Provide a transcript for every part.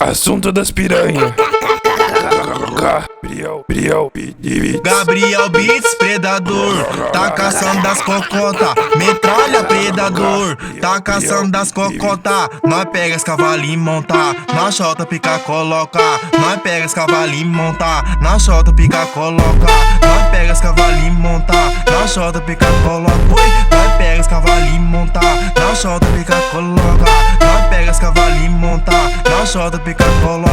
Assunto das piranha. Gabriel Beats, predador, tá caçando das cocota. Metralha, predador, tá caçando das cocota. Nós pega as cavalinhos e monta, na chota pica coloca. Nós pega as cavalinhos e monta, na chota pica coloca. Nós pega as cavalinhos e monta, na chota pica coloca. Nós pega as cavalinhos e monta, na chota pica coloca. Nós pega as cavalinhos e monta, na chota pica coloca.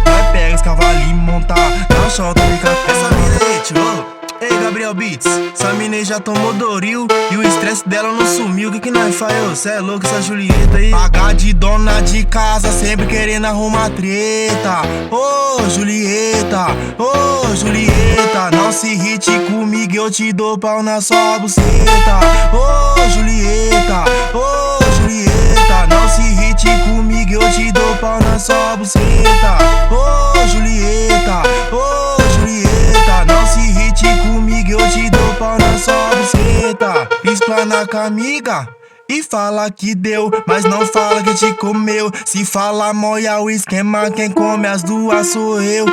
Nós pega as cavalinhos e monta, na chota pica coloca. Essa mina aí, tio. Ei, Gabriel Beats, essa mina aí já tomou Doril e o estresse dela não sumiu. O que nós faz? Cê é louco essa Julieta aí? Pagar de dona de casa, sempre querendo arrumar treta. Ô, Julieta, ô, Julieta, não se irrite comigo, eu te dou pau na sua buceta. Ô, Julieta, ô, Julieta, não se irrite comigo, eu te dou pau na sua buceta. Ô, Julieta, ô, Julieta, não se irrite comigo, eu te dou pau na sua buceta. Explana com a amiga e fala que deu, mas não fala que te comeu. Se fala moia o esquema, quem come as duas sou eu.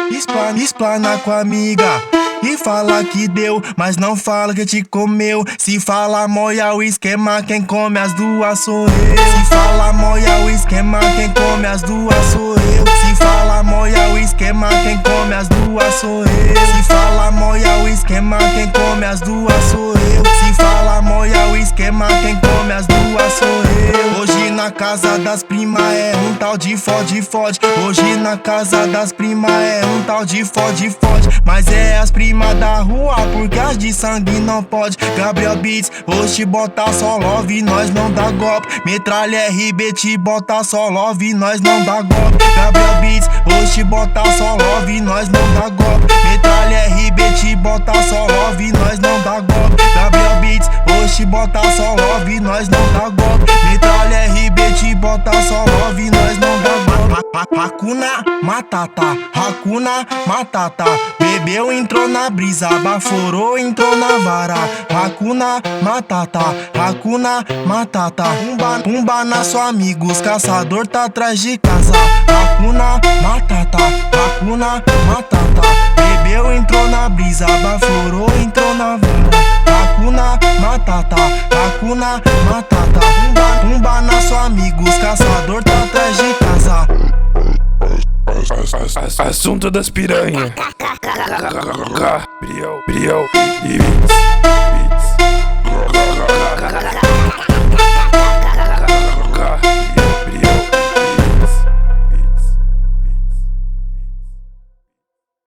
Explana com a amiga e fala que deu, mas não fala que te comeu. Se fala moia o esquema, quem come as duas sou eu. Se fala moia o esquema, quem come as duas sou eu. Se fala moia o esquema, quem come as duas sou eu. Se fala moia o esquema, quem come as duas sou eu. Se fala moia o esquema, quem come as duas sou eu. Hoje na casa das primas é um tal de fode-fode. Hoje na casa das primas é um tal de fode-fode. Mas é as primas da rua, porque as de sangue não pode. Gabriel Beats, hoje te bota só love, nós não dá golpe. Metralha RB te bota só love, nós não dá golpe. Gabriel Beats, hoje te bota só love, nós não dá golpe. Metralha RB te bota só love, nós não dá golpe. Gabriel Beats, hoje te bota só love, nós não dá golpe. Metralha RB te bota só love, nós não dá golpe. Hakuna Matata, Hakuna Matata. Bebeu, entrou na brisa, baforou, entrou na vara. Hakuna Matata, Hakuna Matata. Pumba na sua amigos, caçador tá atrás de casa. Hakuna Matata, Hakuna Matata. Bebeu, entrou na brisa, baforou, entrou na vara. Hakuna Matata, Hakuna Matata. Pumba na sua amigos, caçador tá atrás de casa. Assunto das piranha. Gabriel Beats.